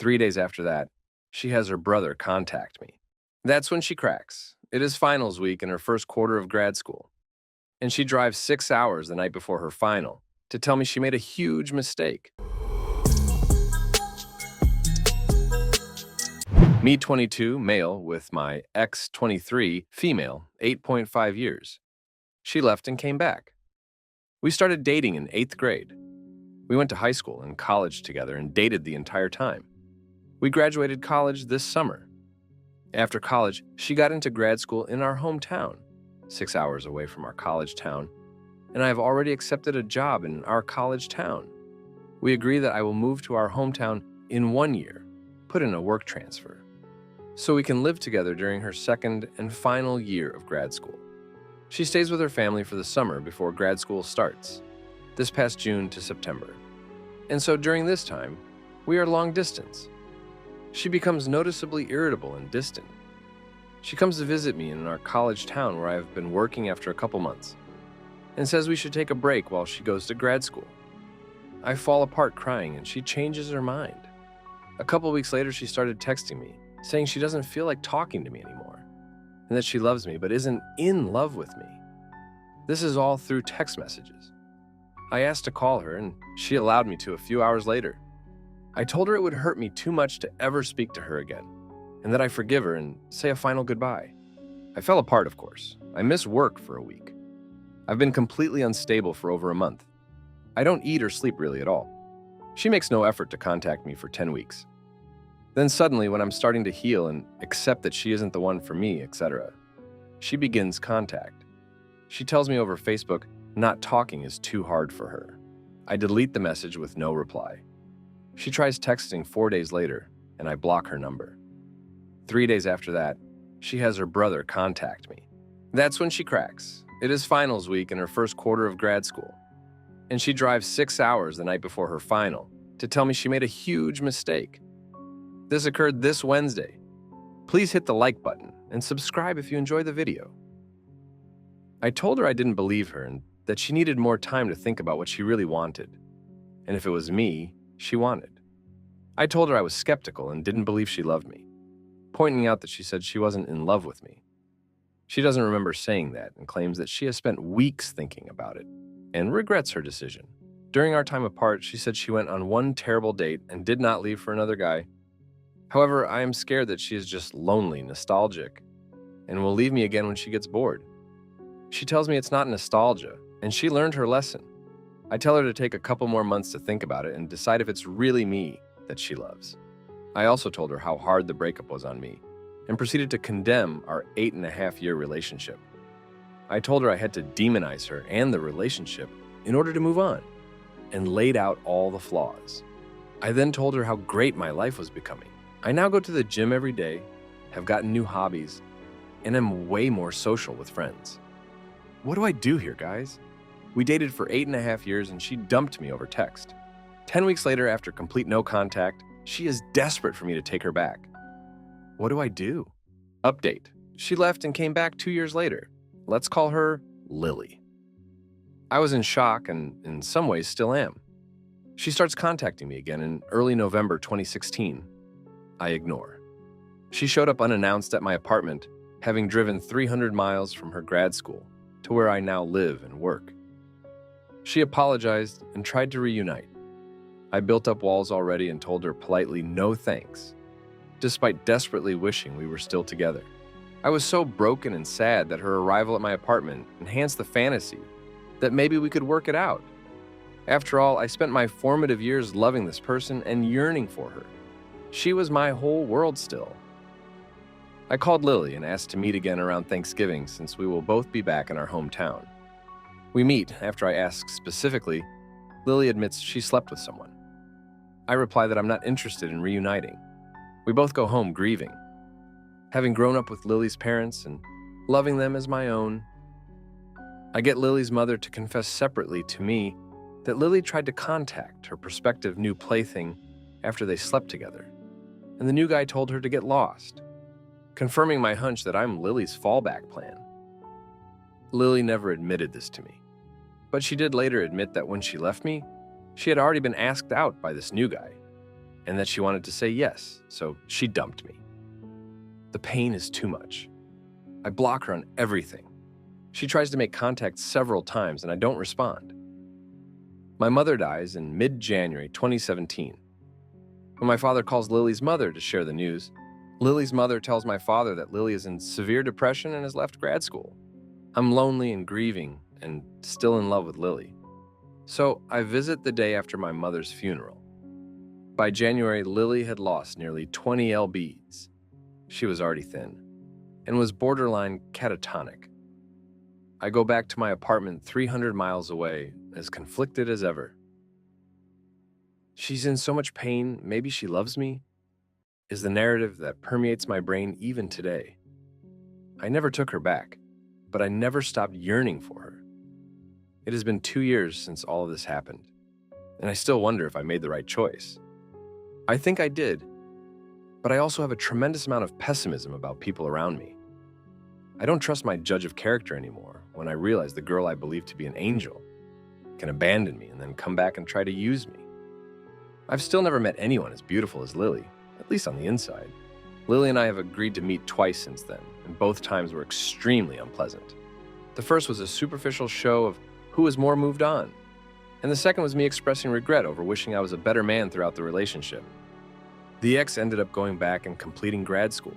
3 days after that, she has her brother contact me. That's when she cracks. It is finals week in her first quarter of grad school, and she drives 6 hours the night before her final to tell me she made a huge mistake. Me 22, male, with my ex 23, female, 8.5 years. She left and came back. We started dating in 8th grade. We went to high school and college together and dated the entire time. We graduated college this summer. After college, she got into grad school in our hometown, 6 hours away from our college town, and I have already accepted a job in our college town. We agree that I will move to our hometown in 1 year, put in a work transfer, so we can live together during her second and final year of grad school. She stays with her family for the summer before grad school starts, this past June to September. And so during this time, we are long distance. She becomes noticeably irritable and distant. She comes to visit me in our college town where I have been working after a couple months, and says we should take a break while she goes to grad school. I fall apart crying and she changes her mind. A couple weeks later, she started texting me, saying she doesn't feel like talking to me anymore, and that she loves me but isn't in love with me. This is all through text messages. I asked to call her and she allowed me to a few hours later. I told her it would hurt me too much to ever speak to her again, and that I forgive her and say a final goodbye. I fell apart, of course. I missed work for a week. I've been completely unstable for over a month. I don't eat or sleep really at all. She makes no effort to contact me for 10 weeks. Then suddenly, when I'm starting to heal and accept that she isn't the one for me, etc., she begins contact. She tells me over Facebook not talking is too hard for her. I delete the message with no reply. She tries texting 4 days later, and I block her number. 3 days after that, she has her brother contact me. That's when she cracks. It is finals week in her first quarter of grad school, and she drives 6 hours the night before her final to tell me she made a huge mistake. This occurred this Wednesday. Please hit the like button and subscribe if you enjoy the video. I told her I didn't believe her and that she needed more time to think about what she really wanted, and if it was me she wanted. I told her I was skeptical and didn't believe she loved me, pointing out that she said she wasn't in love with me. She doesn't remember saying that and claims that she has spent weeks thinking about it and regrets her decision. During our time apart, she said she went on one terrible date and did not leave for another guy. However, I am scared that she is just lonely, nostalgic, and will leave me again when she gets bored. She tells me it's not nostalgia, and she learned her lesson. I tell her to take a couple more months to think about it and decide if it's really me that she loves. I also told her how hard the breakup was on me and proceeded to condemn our 8.5-year relationship. I told her I had to demonize her and the relationship in order to move on, and laid out all the flaws. I then told her how great my life was becoming. I now go to the gym every day, have gotten new hobbies, and am way more social with friends. What do I do here, guys? We dated for 8.5 years and she dumped me over text. 10 weeks later, after complete no contact, she is desperate for me to take her back. What do I do? Update. She left and came back 2 years later. Let's call her Lily. I was in shock and in some ways still am. She starts contacting me again in early November 2016. I ignore. She showed up unannounced at my apartment, having driven 300 miles from her grad school to where I now live and work. She apologized and tried to reunite. I built up walls already and told her politely no thanks, despite desperately wishing we were still together. I was so broken and sad that her arrival at my apartment enhanced the fantasy that maybe we could work it out. After all, I spent my formative years loving this person and yearning for her. She was my whole world still. I called Lily and asked to meet again around Thanksgiving since we will both be back in our hometown. We meet. After I ask specifically, Lily admits she slept with someone. I reply that I'm not interested in reuniting. We both go home grieving. Having grown up with Lily's parents and loving them as my own, I get Lily's mother to confess separately to me that Lily tried to contact her prospective new plaything after they slept together, and the new guy told her to get lost, confirming my hunch that I'm Lily's fallback plan. Lily never admitted this to me, but she did later admit that when she left me, she had already been asked out by this new guy, and that she wanted to say yes, so she dumped me. The pain is too much. I block her on everything. She tries to make contact several times and I don't respond. My mother dies in mid-January 2017. When my father calls Lily's mother to share the news, Lily's mother tells my father that Lily is in severe depression and has left grad school. I'm lonely and grieving and still in love with Lily. So I visit the day after my mother's funeral. By January, Lily had lost nearly 20 lbs. She was already thin and was borderline catatonic. I go back to my apartment 300 miles away, as conflicted as ever. She's in so much pain, maybe she loves me, is the narrative that permeates my brain even today. I never took her back, but I never stopped yearning for her. It has been 2 years since all of this happened, and I still wonder if I made the right choice. I think I did, but I also have a tremendous amount of pessimism about people around me. I don't trust my judge of character anymore when I realize the girl I believe to be an angel can abandon me and then come back and try to use me. I've still never met anyone as beautiful as Lily, at least on the inside. Lily and I have agreed to meet twice since then, and both times were extremely unpleasant. The first was a superficial show of who was more moved on, and the second was me expressing regret over wishing I was a better man throughout the relationship. The ex ended up going back and completing grad school,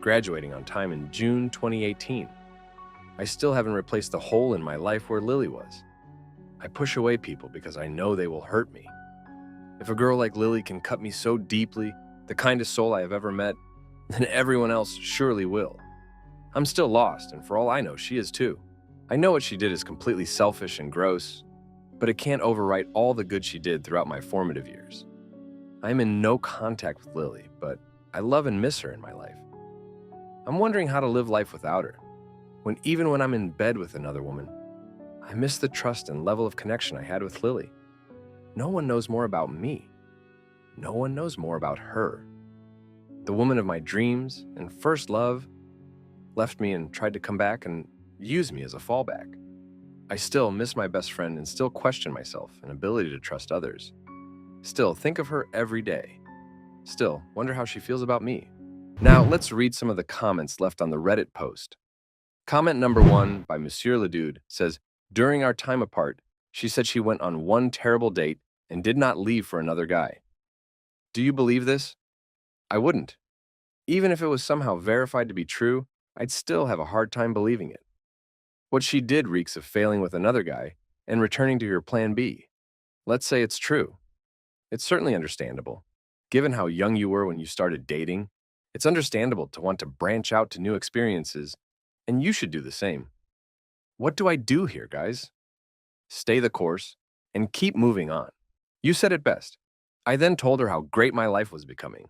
graduating on time in June 2018. I still haven't replaced the hole in my life where Lily was. I push away people because I know they will hurt me. If a girl like Lily can cut me so deeply, the kindest soul I have ever met, then everyone else surely will. I'm still lost, and for all I know, she is too. I know what she did is completely selfish and gross, but it can't overwrite all the good she did throughout my formative years. I am in no contact with Lily, but I love and miss her in my life. I'm wondering how to live life without her, when even when I'm in bed with another woman, I miss the trust and level of connection I had with Lily. No one knows more about me. No one knows more about her. The woman of my dreams and first love left me and tried to come back and use me as a fallback. I still miss my best friend and still question myself and ability to trust others. Still think of her every day. Still wonder how she feels about me. Now let's read some of the comments left on the Reddit post. Comment number 1 by Monsieur Ledude says, "During our time apart, she said she went on one terrible date and did not leave for another guy. Do you believe this? I wouldn't. Even if it was somehow verified to be true, I'd still have a hard time believing it. What she did reeks of failing with another guy and returning to your plan B. Let's say it's true. It's certainly understandable. Given how young you were when you started dating, it's understandable to want to branch out to new experiences, and you should do the same. What do I do here, guys? Stay the course and keep moving on. You said it best. I then told her how great my life was becoming.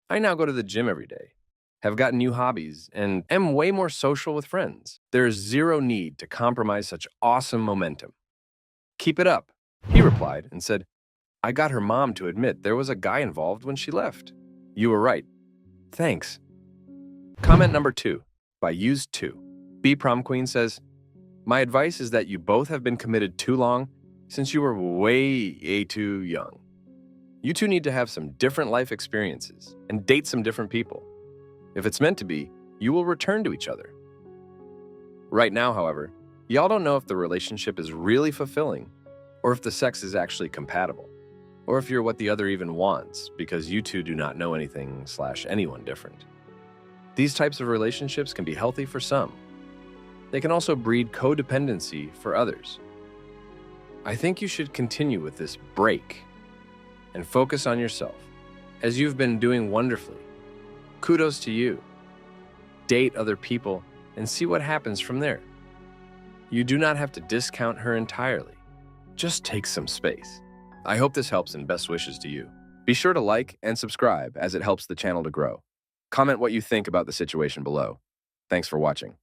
I now go to the gym every day, have gotten new hobbies, and am way more social with friends. There is zero need to compromise such awesome momentum. Keep it up," he replied and said, "I got her mom to admit there was a guy involved when she left. You were right. Thanks." Comment number 2 by Used2. B Prom Queen says, "My advice is that you both have been committed too long since you were way too young. You two need to have some different life experiences and date some different people. If it's meant to be, you will return to each other. Right now, however, y'all don't know if the relationship is really fulfilling or if the sex is actually compatible, or if you're what the other even wants because you two do not know anything/anyone different. These types of relationships can be healthy for some. They can also breed codependency for others. I think you should continue with this break and focus on yourself, as you've been doing wonderfully. Kudos to you. Date other people and see what happens from there. You do not have to discount her entirely. Just take some space. I hope this helps and best wishes to you. Be sure to like and subscribe as it helps the channel to grow. Comment what you think about the situation below. Thanks for watching.